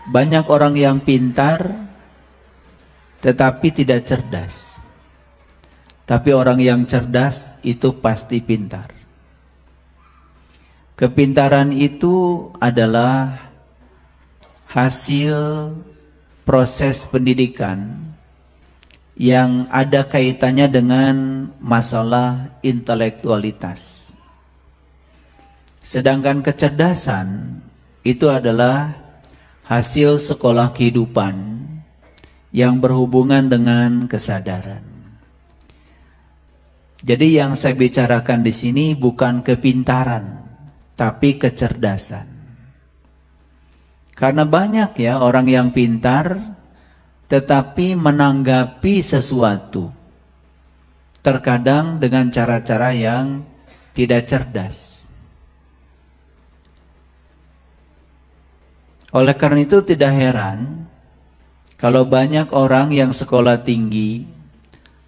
Banyak orang yang pintar tetapi tidak cerdas. Tapi orang yang cerdas itu pasti pintar. Kepintaran itu adalah hasil proses pendidikan yang ada kaitannya dengan masalah intelektualitas. Sedangkan kecerdasan itu adalah hasil sekolah kehidupan yang berhubungan dengan kesadaran. Jadi yang saya bicarakan di sini bukan kepintaran, tapi kecerdasan. Karena banyak ya orang yang pintar tetapi menanggapi sesuatu terkadang dengan cara-cara yang tidak cerdas. Oleh karena itu tidak heran kalau banyak orang yang sekolah tinggi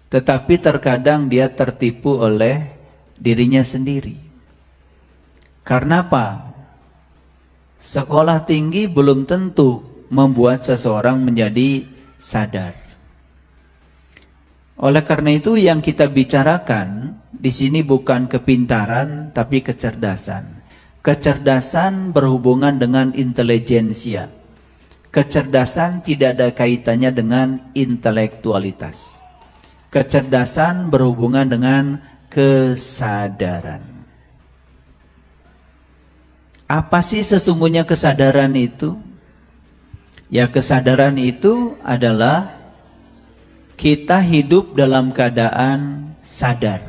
tetapi terkadang dia tertipu oleh dirinya sendiri. Karena apa? Sekolah tinggi belum tentu membuat seseorang menjadi sadar. Oleh karena itu yang kita bicarakan di sini bukan kepintaran tapi kecerdasan. Kecerdasan berhubungan dengan intelijensia. Kecerdasan tidak ada kaitannya dengan intelektualitas. Kecerdasan berhubungan dengan kesadaran. Apa sih sesungguhnya kesadaran itu? Ya, kesadaran itu adalah kita hidup dalam keadaan sadar.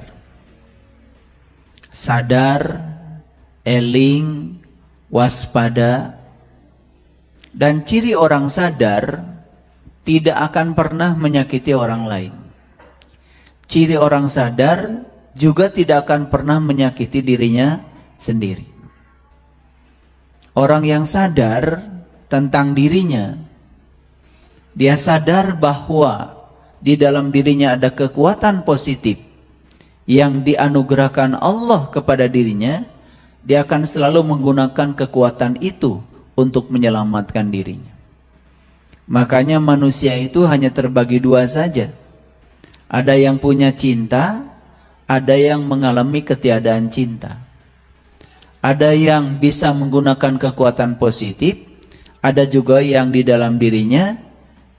Sadar, eling, waspada. Dan ciri orang sadar tidak akan pernah menyakiti orang lain. Ciri orang sadar juga tidak akan pernah menyakiti dirinya sendiri. Orang yang sadar tentang dirinya, dia sadar bahwa di dalam dirinya ada kekuatan positif yang dianugerahkan Allah kepada dirinya, dia akan selalu menggunakan kekuatan itu untuk menyelamatkan dirinya. Makanya manusia itu hanya terbagi dua saja. Ada yang punya cinta, ada yang mengalami ketiadaan cinta. Ada yang bisa menggunakan kekuatan positif, ada juga yang di dalam dirinya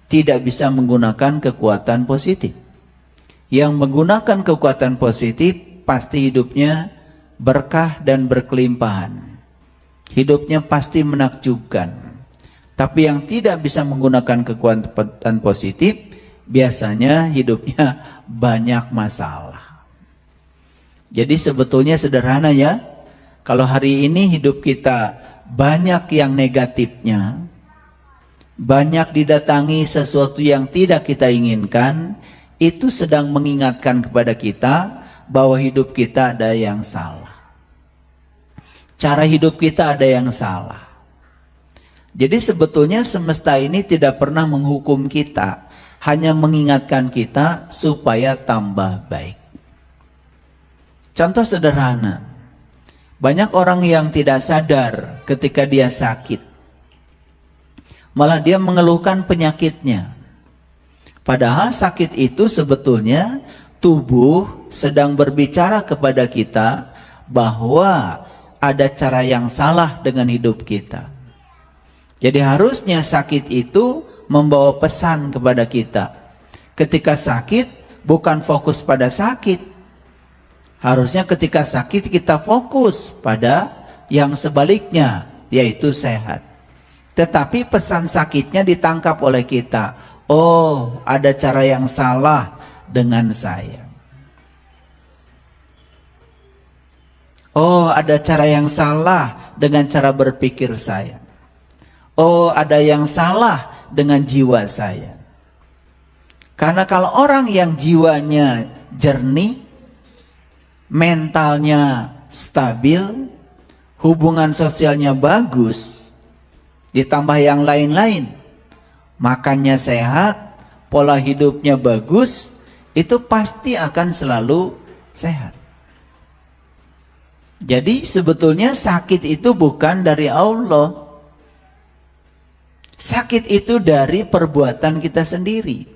tidak bisa menggunakan kekuatan positif. Yang menggunakan kekuatan positif pasti hidupnya berkah dan berkelimpahan. Hidupnya pasti menakjubkan. Tapi yang tidak bisa menggunakan kekuatan positif, biasanya hidupnya banyak masalah. Jadi sebetulnya sederhana ya. Kalau hari ini hidup kita banyak yang negatifnya, banyak didatangi sesuatu yang tidak kita inginkan, itu sedang mengingatkan kepada kita bahwa hidup kita ada yang salah. Cara hidup kita ada yang salah. Jadi sebetulnya semesta ini tidak pernah menghukum kita, hanya mengingatkan kita supaya tambah baik. Contoh sederhana. Banyak orang yang tidak sadar ketika dia sakit. Malah dia mengeluhkan penyakitnya. Padahal sakit itu sebetulnya tubuh sedang berbicara kepada kita bahwa ada cara yang salah dengan hidup kita. Jadi harusnya sakit itu membawa pesan kepada kita. Ketika sakit bukan fokus pada sakit. Harusnya ketika sakit kita fokus pada yang sebaliknya, yaitu sehat. Tetapi pesan sakitnya ditangkap oleh kita. Oh, ada cara yang salah dengan saya. Oh, ada cara yang salah dengan cara berpikir saya. Oh, ada yang salah dengan jiwa saya. Karena kalau orang yang jiwanya jernih, mentalnya stabil, hubungan sosialnya bagus, ditambah yang lain-lain, makannya sehat, pola hidupnya bagus, itu pasti akan selalu sehat. Jadi sebetulnya sakit itu bukan dari Allah. Sakit itu dari perbuatan kita sendiri,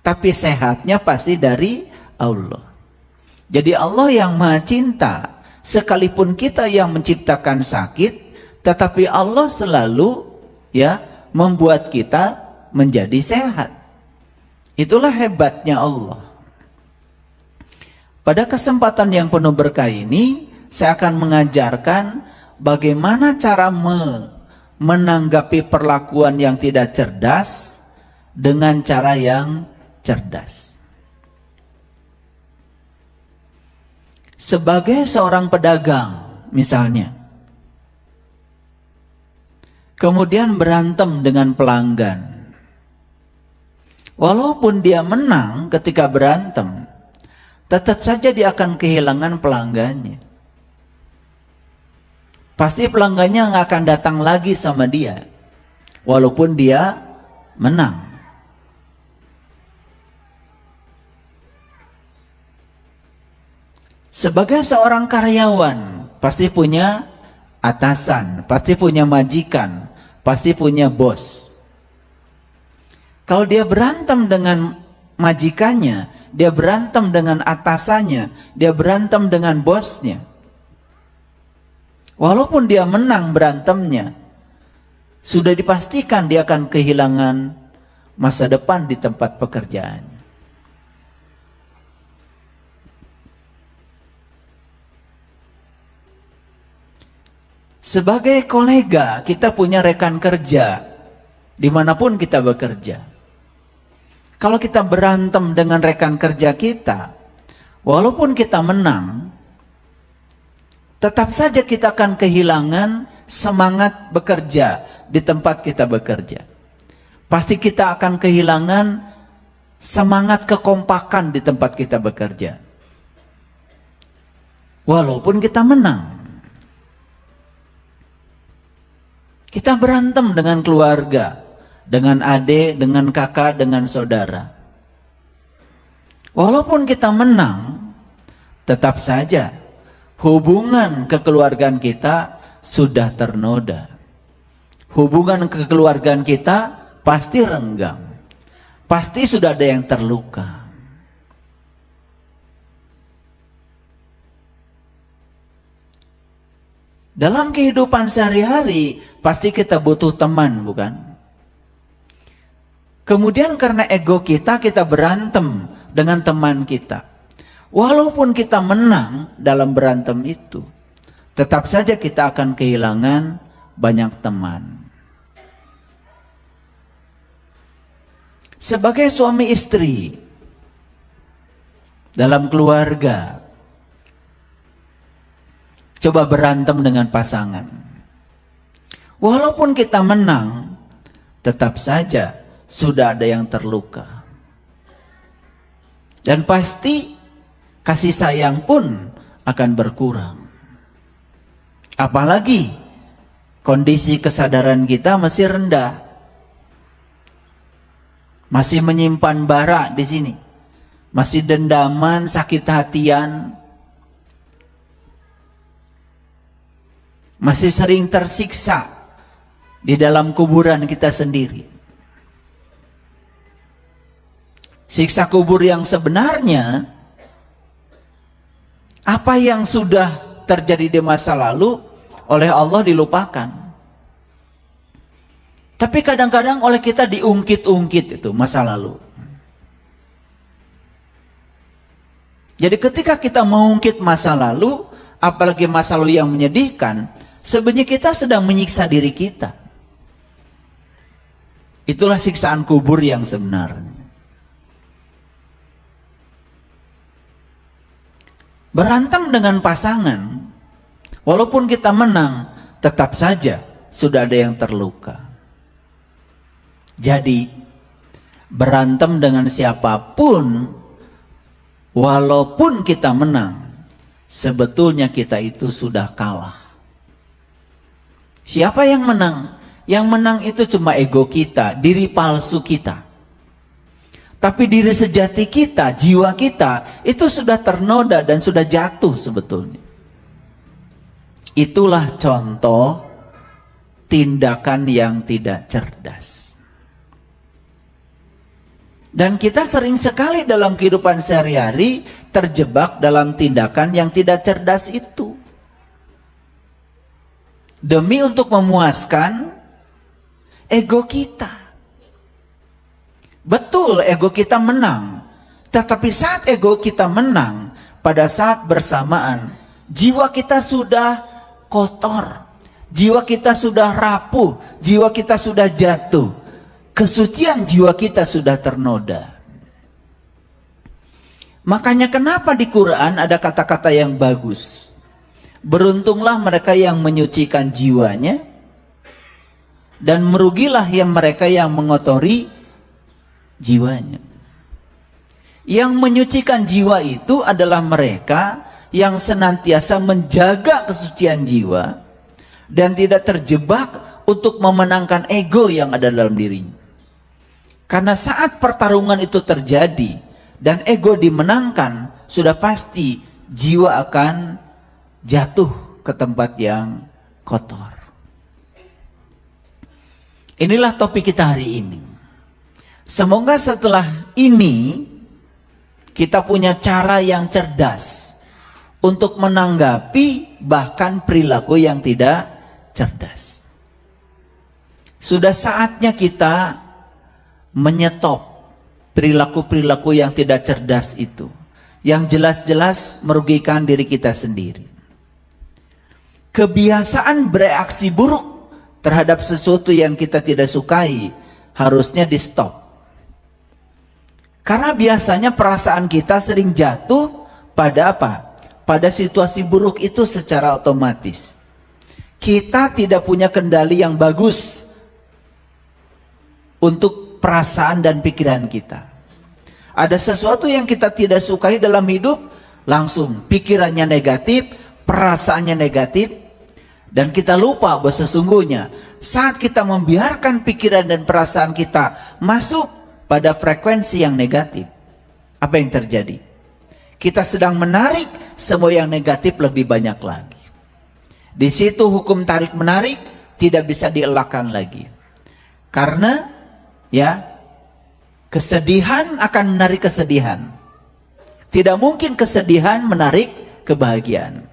tapi sehatnya pasti dari Allah. Jadi Allah yang Maha Cinta, sekalipun kita yang menciptakan sakit, tetapi Allah selalu membuat kita menjadi sehat. Itulah hebatnya Allah. Pada kesempatan yang penuh berkah ini, saya akan mengajarkan bagaimana cara menanggapi perlakuan yang tidak cerdas dengan cara yang cerdas. Sebagai seorang pedagang, misalnya, kemudian berantem dengan pelanggan. Walaupun dia menang ketika berantem, tetap saja dia akan kehilangan pelanggannya. Pasti pelanggannya nggak akan datang lagi sama dia, walaupun dia menang. Sebagai seorang karyawan, pasti punya atasan, pasti punya majikan, pasti punya bos. Kalau dia berantem dengan majikannya, dia berantem dengan atasannya, dia berantem dengan bosnya, walaupun dia menang berantemnya, sudah dipastikan dia akan kehilangan masa depan di tempat pekerjaannya. Sebagai kolega, kita punya rekan kerja dimanapun kita bekerja. Kalau kita berantem dengan rekan kerja kita, walaupun kita menang, tetap saja kita akan kehilangan semangat bekerja di tempat kita bekerja. Pasti kita akan kehilangan semangat kekompakan di tempat kita bekerja, walaupun kita menang. Kita berantem dengan keluarga, dengan adik, dengan kakak, dengan saudara. Walaupun kita menang, tetap saja hubungan kekeluargaan kita sudah ternoda. Hubungan kekeluargaan kita pasti renggang. Pasti sudah ada yang terluka. Dalam kehidupan sehari-hari pasti kita butuh teman, bukan? Kemudian karena ego kita berantem dengan teman kita. Walaupun kita menang dalam berantem itu, tetap saja kita akan kehilangan banyak teman. Sebagai suami istri dalam keluarga, coba berantem dengan pasangan. Walaupun kita menang, tetap saja sudah ada yang terluka. Dan pasti kasih sayang pun akan berkurang. Apalagi kondisi kesadaran kita masih rendah. Masih menyimpan bara di sini. Masih dendaman, sakit hatian. Masih sering tersiksa di dalam kuburan kita sendiri. Siksa kubur yang sebenarnya, apa yang sudah terjadi di masa lalu oleh Allah dilupakan. Tapi kadang-kadang oleh kita diungkit-ungkit itu masa lalu. Jadi ketika kita mengungkit masa lalu, apalagi masa lalu yang menyedihkan, sebenarnya kita sedang menyiksa diri kita. Itulah siksaan kubur yang sebenarnya. Berantem dengan pasangan, walaupun kita menang, tetap saja sudah ada yang terluka. Jadi berantem dengan siapapun, walaupun kita menang, sebetulnya kita itu sudah kalah. Siapa yang menang? Yang menang itu cuma ego kita, diri palsu kita. Tapi diri sejati kita, jiwa kita, itu sudah ternoda dan sudah jatuh sebetulnya. Itulah contoh tindakan yang tidak cerdas. Dan kita sering sekali dalam kehidupan sehari-hari terjebak dalam tindakan yang tidak cerdas itu. Demi untuk memuaskan ego kita. Betul, ego kita menang. Tetapi saat ego kita menang, pada saat bersamaan, jiwa kita sudah kotor. Jiwa kita sudah rapuh. Jiwa kita sudah jatuh. Kesucian jiwa kita sudah ternoda. Makanya kenapa di Quran ada kata-kata yang bagus. Beruntunglah mereka yang menyucikan jiwanya, dan merugilah yang mereka yang mengotori jiwanya. Yang menyucikan jiwa itu adalah mereka yang senantiasa menjaga kesucian jiwa dan tidak terjebak untuk memenangkan ego yang ada dalam dirinya. Karena saat pertarungan itu terjadi dan ego dimenangkan, sudah pasti jiwa akan jatuh ke tempat yang kotor. Inilah topik kita hari ini. Semoga setelah ini kita punya cara yang cerdas untuk menanggapi bahkan perilaku yang tidak cerdas. Sudah saatnya kita menyetop perilaku-perilaku yang tidak cerdas itu, yang jelas-jelas merugikan diri kita sendiri. Kebiasaan bereaksi buruk terhadap sesuatu yang kita tidak sukai harusnya di stop. Karena biasanya perasaan kita sering jatuh pada apa? Pada situasi buruk itu secara otomatis. Kita tidak punya kendali yang bagus untuk perasaan dan pikiran kita. Ada sesuatu yang kita tidak sukai dalam hidup, langsung pikirannya negatif, perasaannya negatif, dan kita lupa bahwa sesungguhnya saat kita membiarkan pikiran dan perasaan kita masuk pada frekuensi yang negatif, apa yang terjadi? Kita sedang menarik semua yang negatif lebih banyak lagi. Di situ hukum tarik menarik tidak bisa dielakkan lagi. Karena ya, kesedihan akan menarik kesedihan. Tidak mungkin kesedihan menarik kebahagiaan.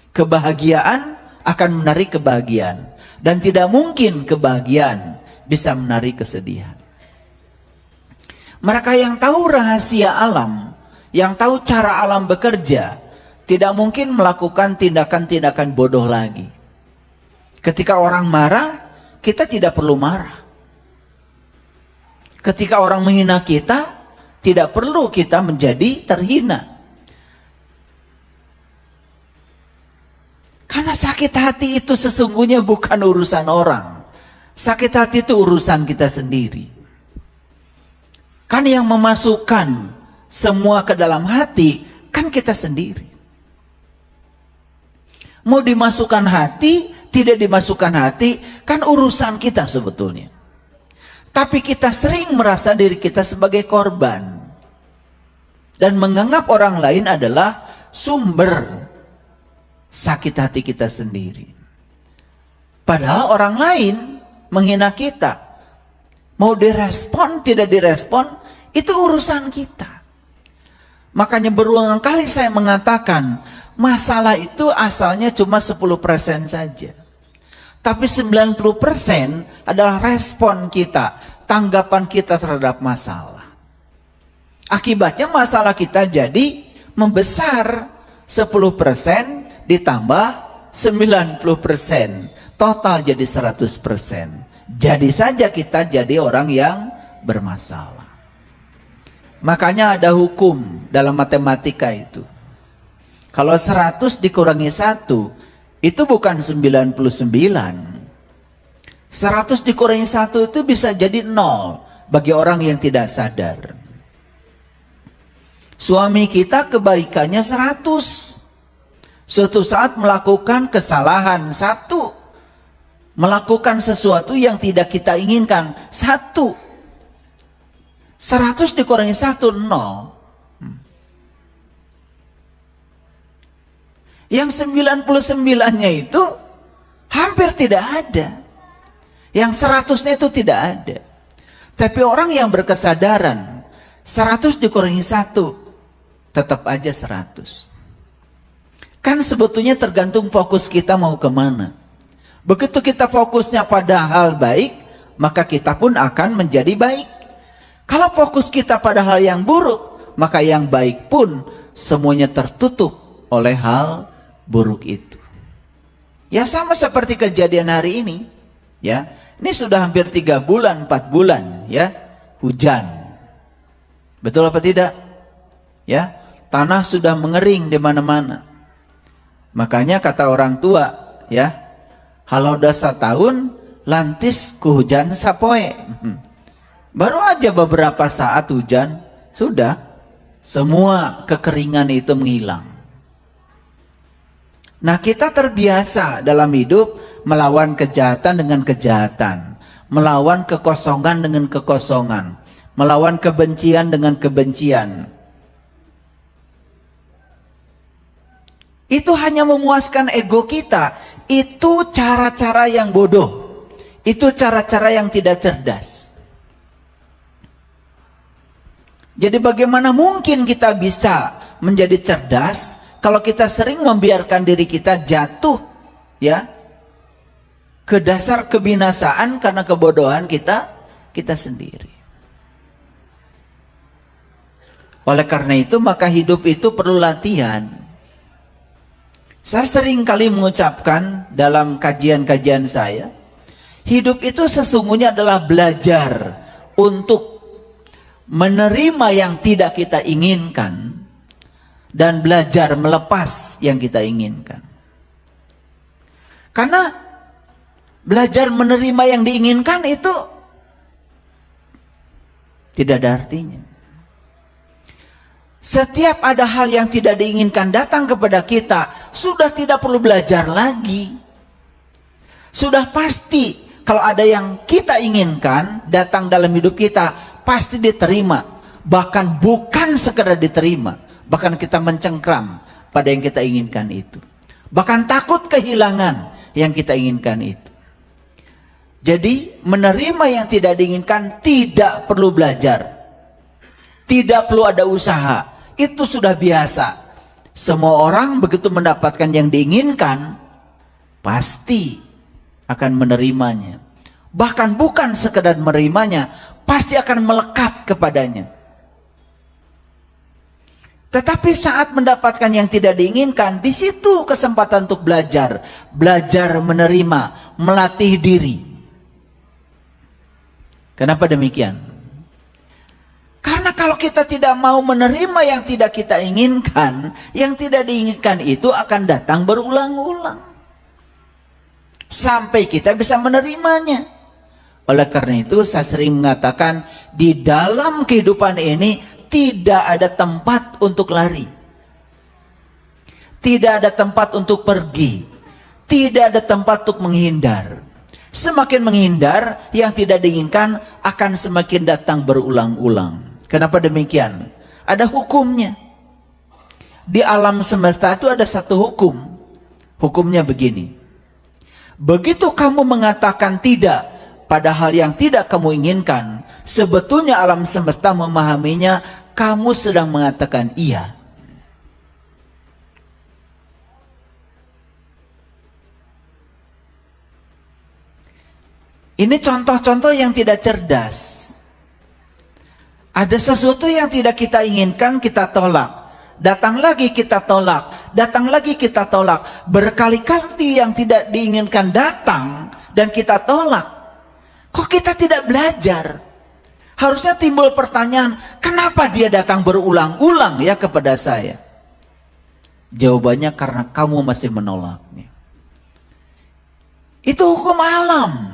Kebahagiaan akan menarik kebahagiaan. Dan tidak mungkin kebahagiaan bisa menarik kesedihan. Mereka yang tahu rahasia alam, yang tahu cara alam bekerja, tidak mungkin melakukan tindakan-tindakan bodoh lagi. Ketika orang marah, kita tidak perlu marah. Ketika orang menghina kita, tidak perlu kita menjadi terhina. Karena sakit hati itu sesungguhnya bukan urusan orang. Sakit hati itu urusan kita sendiri. Kan yang memasukkan semua ke dalam hati, kan kita sendiri. Mau dimasukkan hati, tidak dimasukkan hati, kan urusan kita sebetulnya. Tapi kita sering merasa diri kita sebagai korban. Dan menganggap orang lain adalah sumber sakit hati kita sendiri. Padahal orang lain menghina kita. Mau direspon, tidak direspon, itu urusan kita. Makanya berulang kali saya mengatakan, masalah itu asalnya cuma 10% saja. Tapi 90% adalah respon kita, tanggapan kita terhadap masalah. Akibatnya masalah kita jadi membesar 10% ditambah 90%. Total jadi 100%. Jadi saja kita jadi orang yang bermasalah. Makanya ada hukum dalam matematika itu. Kalau 100 dikurangi 1, itu bukan 99. 100 dikurangi 1 itu bisa jadi 0 bagi orang yang tidak sadar. Suami kita kebaikannya 100. Suatu saat melakukan kesalahan 1. Melakukan sesuatu yang tidak kita inginkan 1. 100 dikurangi 1, 0. Yang 99-nya itu hampir tidak ada. Yang 100-nya itu tidak ada. Tapi orang yang berkesadaran 100 dikurangi 1, tetap aja 100. Kan sebetulnya tergantung fokus kita mau kemana. Begitu kita fokusnya pada hal baik, maka kita pun akan menjadi baik. Kalau fokus kita pada hal yang buruk, maka yang baik pun semuanya tertutup oleh hal buruk itu. Ya sama seperti kejadian hari ini. Ya, ini sudah hampir 3 bulan, 4 bulan, ya, hujan. Betul apa tidak? Ya, tanah sudah mengering di mana-mana. Makanya kata orang tua, ya, halau dasa tahun lantis ku hujan sapoe. Baru aja beberapa saat hujan, sudah semua kekeringan itu menghilang. Nah, kita terbiasa dalam hidup melawan kejahatan dengan kejahatan, melawan kekosongan dengan kekosongan, melawan kebencian dengan kebencian. Itu hanya memuaskan ego kita. Itu cara-cara yang bodoh. Itu cara-cara yang tidak cerdas. Jadi bagaimana mungkin kita bisa menjadi cerdas kalau kita sering membiarkan diri kita jatuh, ya, ke dasar kebinasaan karena kebodohan kita sendiri. Oleh karena itu maka hidup itu perlu latihan. Saya sering kali mengucapkan dalam kajian-kajian saya, hidup itu sesungguhnya adalah belajar untuk menerima yang tidak kita inginkan dan belajar melepas yang kita inginkan. Karena belajar menerima yang diinginkan itu tidak ada artinya. Setiap ada hal yang tidak diinginkan datang kepada kita, sudah tidak perlu belajar lagi. Sudah pasti kalau ada yang kita inginkan datang dalam hidup kita, pasti diterima. Bahkan bukan sekedar diterima, bahkan kita mencengkram pada yang kita inginkan itu. Bahkan takut kehilangan yang kita inginkan itu. Jadi menerima yang tidak diinginkan tidak perlu belajar. Tidak perlu ada usaha. Itu sudah biasa. Semua orang begitu mendapatkan yang diinginkan, pasti akan menerimanya. Bahkan bukan sekedar menerimanya, pasti akan melekat kepadanya. Tetapi saat mendapatkan yang tidak diinginkan, di situ kesempatan untuk belajar. Belajar menerima, melatih diri. Kenapa demikian? Karena kalau kita tidak mau menerima yang tidak kita inginkan, yang tidak diinginkan itu akan datang berulang-ulang. Sampai kita bisa menerimanya. Oleh karena itu saya sering mengatakan, di dalam kehidupan ini tidak ada tempat untuk lari. Tidak ada tempat untuk pergi. Tidak ada tempat untuk menghindar. Semakin menghindar, yang tidak diinginkan akan semakin datang berulang-ulang. Kenapa demikian? Ada hukumnya. Di alam semesta itu ada satu hukum. Hukumnya begini. Begitu kamu mengatakan tidak pada hal yang tidak kamu inginkan, sebetulnya alam semesta memahaminya kamu sedang mengatakan iya. Ini contoh-contoh yang tidak cerdas. Ada sesuatu yang tidak kita inginkan, kita tolak. Datang lagi kita tolak. Datang lagi kita tolak. Berkali-kali yang tidak diinginkan datang dan kita tolak. Kok kita tidak belajar? Harusnya timbul pertanyaan, kenapa dia datang berulang-ulang ya kepada saya? Jawabannya karena kamu masih menolaknya. Itu hukum alam.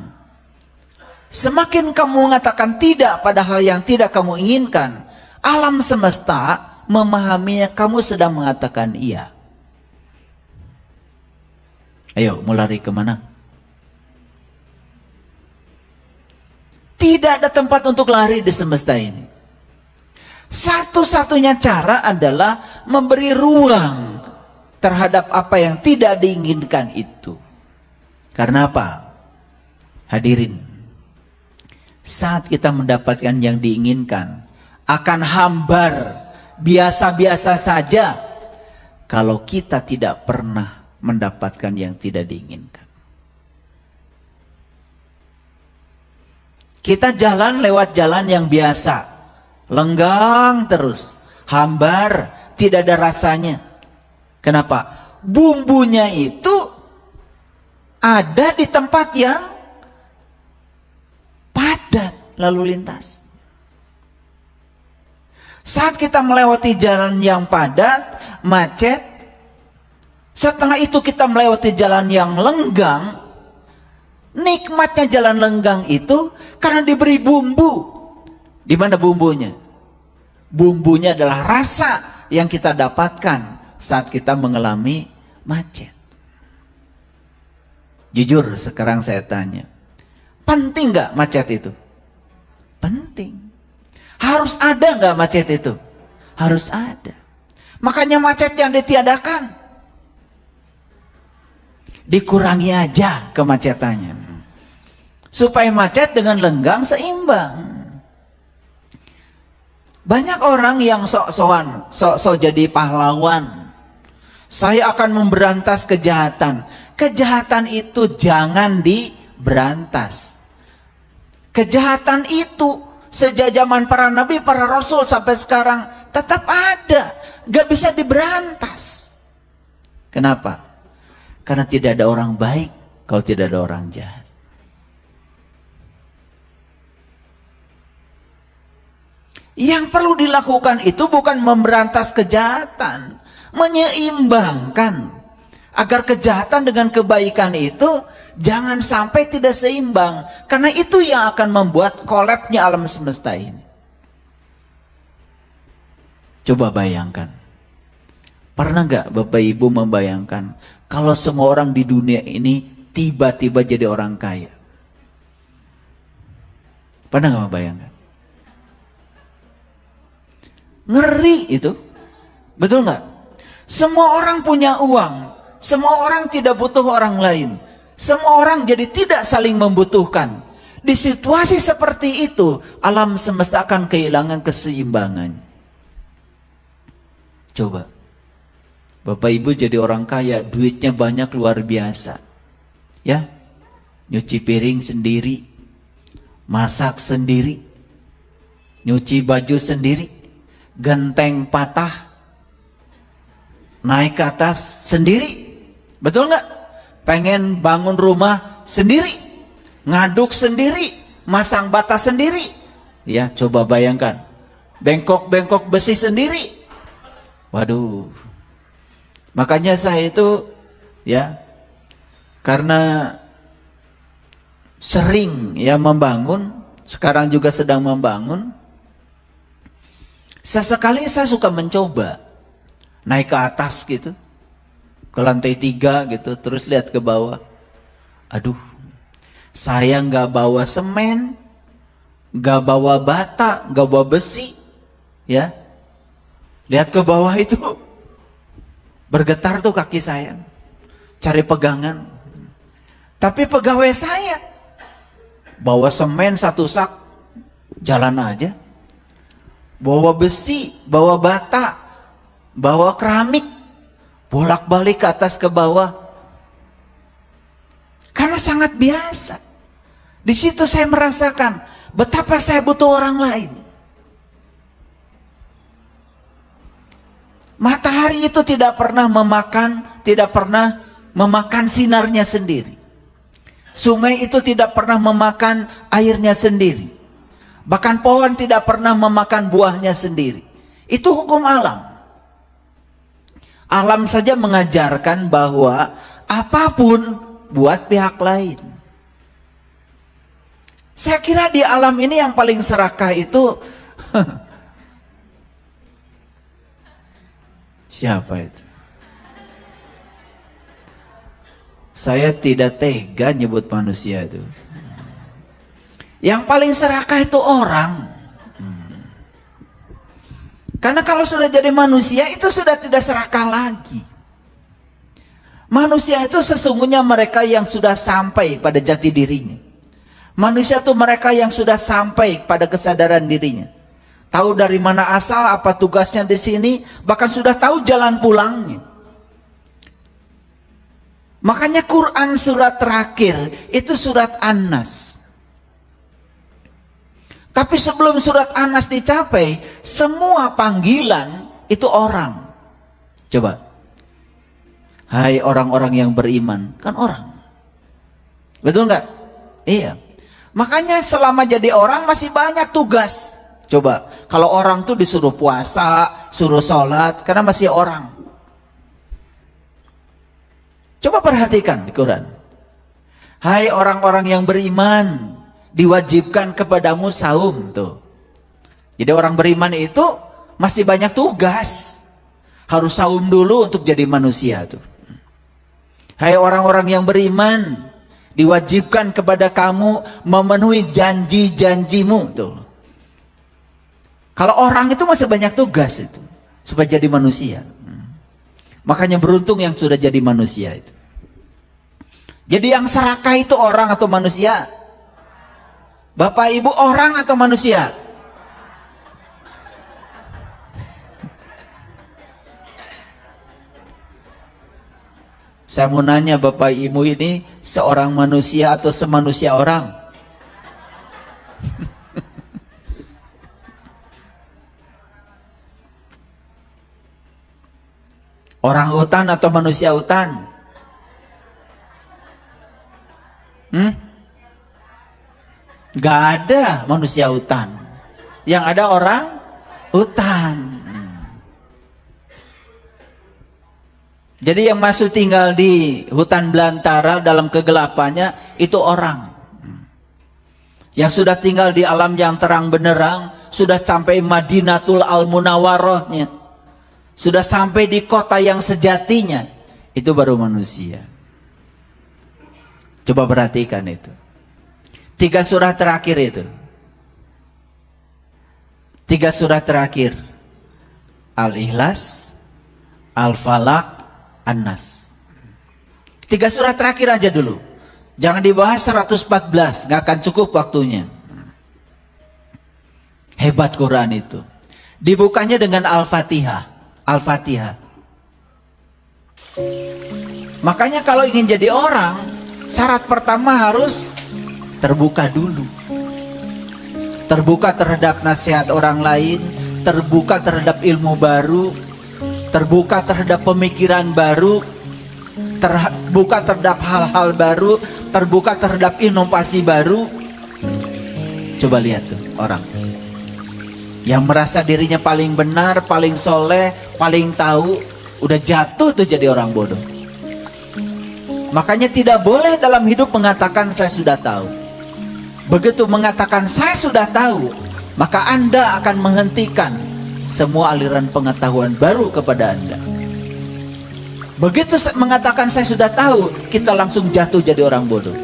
Semakin kamu mengatakan tidak pada hal yang tidak kamu inginkan, alam semesta memahaminya kamu sedang mengatakan iya. Ayo, mau lari kemana? Tidak ada tempat untuk lari di semesta ini. Satu-satunya cara adalah memberi ruang terhadap apa yang tidak diinginkan itu. Karena apa? Hadirin, saat kita mendapatkan yang diinginkan, akan hambar, biasa-biasa saja kalau kita tidak pernah mendapatkan yang tidak diinginkan. Kita jalan lewat jalan yang biasa, lenggang terus, hambar, tidak ada rasanya. Kenapa? Bumbunya itu ada di tempat yang padat lalu lintas. Saat kita melewati jalan yang padat, macet, setelah itu kita melewati jalan yang lenggang, nikmatnya jalan lenggang itu karena diberi bumbu. Di mana bumbunya? Bumbunya adalah rasa yang kita dapatkan saat kita mengalami macet. Jujur sekarang saya tanya, penting nggak macet itu? Penting. Harus ada nggak macet itu? Harus ada. Makanya macet yang ditiadakan, dikurangi aja kemacetannya, supaya macet dengan lenggang seimbang. Banyak orang yang sok-sokan, sok-sok jadi pahlawan. Saya akan memberantas kejahatan. Kejahatan itu jangan diberantas. Kejahatan itu sejak zaman para nabi, para rasul sampai sekarang tetap ada, gak bisa diberantas. Kenapa? Karena tidak ada orang baik kalau tidak ada orang jahat. Yang perlu dilakukan itu bukan memberantas kejahatan, menyeimbangkan agar kejahatan dengan kebaikan itu jangan sampai tidak seimbang, karena itu yang akan membuat kolapsnya alam semesta ini. Coba bayangkan, pernah nggak Bapak Ibu membayangkan kalau semua orang di dunia ini tiba-tiba jadi orang kaya? Pernah nggak membayangkan? Ngeri itu, betul nggak? Semua orang punya uang, semua orang tidak butuh orang lain, semua orang jadi tidak saling membutuhkan. Di situasi seperti itu, alam semesta akan kehilangan keseimbangan. Coba, Bapak Ibu jadi orang kaya, duitnya banyak luar biasa, ya, nyuci piring sendiri, masak sendiri, nyuci baju sendiri, genteng patah, naik ke atas sendiri, betul nggak? Pengen bangun rumah sendiri, ngaduk sendiri, masang bata sendiri, ya coba bayangkan, bengkok-bengkok besi sendiri. Waduh, makanya saya itu ya, karena sering ya membangun, sekarang juga sedang membangun, sesekali saya suka mencoba naik ke atas gitu, ke lantai 3 gitu, terus lihat ke bawah. Aduh, saya nggak bawa semen, nggak bawa bata, nggak bawa besi, ya. Lihat ke bawah itu bergetar tuh kaki saya, cari pegangan. Tapi pegawai saya bawa semen 1 sak, jalan aja. Bawa besi, bawa bata, bawa keramik, bolak-balik ke atas ke bawah. Karena sangat biasa. Di situ saya merasakan betapa saya butuh orang lain. Matahari itu tidak pernah memakan sinarnya sendiri. Sungai itu tidak pernah memakan airnya sendiri. Bahkan pohon tidak pernah memakan buahnya sendiri. Itu hukum alam. Alam saja mengajarkan bahwa apapun buat pihak lain. Saya kira di alam ini yang paling serakah itu siapa itu? Saya tidak tega nyebut manusia itu. Yang paling serakah itu orang. Karena kalau sudah jadi manusia itu sudah tidak serakah lagi. Manusia itu sesungguhnya mereka yang sudah sampai pada jati dirinya. Manusia itu mereka yang sudah sampai pada kesadaran dirinya. tahu dari mana asal, apa tugasnya di sini, bahkan sudah tahu jalan pulangnya. Makanya Quran surat terakhir itu surat An-Nas. Tapi sebelum surat An-Nas dicapai, semua panggilan itu orang. Coba. Hai orang-orang yang beriman, kan orang. Betul nggak? Iya. Makanya selama jadi orang masih banyak tugas. Coba, kalau orang tuh disuruh puasa, suruh sholat, karena masih orang. Coba perhatikan di Quran. Hai orang-orang yang beriman, diwajibkan kepadamu saum tuh. Jadi orang beriman itu masih banyak tugas. Harus saum dulu untuk jadi manusia tuh. Hai orang-orang yang beriman, diwajibkan kepada kamu memenuhi janji-janjimu tuh. Kalau orang itu masih banyak tugas itu supaya jadi manusia. Makanya beruntung yang sudah jadi manusia itu. Jadi yang serakah itu orang atau manusia? Bapak Ibu, orang atau manusia? Saya mau nanya Bapak Ibu ini seorang manusia atau semanusia orang? Orang hutan atau manusia hutan? Gak ada manusia hutan. Yang ada orang hutan. Jadi yang masuk tinggal di hutan belantara dalam kegelapannya itu orang. Yang sudah tinggal di alam yang terang benderang, sudah sampai Madinatul Al-Munawwarahnya, sudah sampai di kota yang sejatinya, itu baru manusia. Coba perhatikan itu. 3 surah terakhir itu. 3 surah terakhir. Al-Ikhlas, Al-Falaq, An-Nas. 3 surah terakhir aja dulu. Jangan dibahas 114, gak akan cukup waktunya. Hebat Quran itu. Dibukanya dengan Al-Fatihah. Al-Fatihah. Makanya kalau ingin jadi orang, syarat pertama harus terbuka dulu. Terbuka terhadap nasihat orang lain, terbuka terhadap ilmu baru, terbuka terhadap pemikiran baru, terbuka terhadap hal-hal baru, terbuka terhadap inovasi baru. Coba lihat tuh orang yang merasa dirinya paling benar, paling soleh, paling tahu, udah jatuh tuh jadi orang bodoh. Makanya tidak boleh dalam hidup mengatakan saya sudah tahu. Begitu mengatakan saya sudah tahu, maka Anda akan menghentikan semua aliran pengetahuan baru kepada Anda. Begitu mengatakan saya sudah tahu, kita langsung jatuh jadi orang bodoh.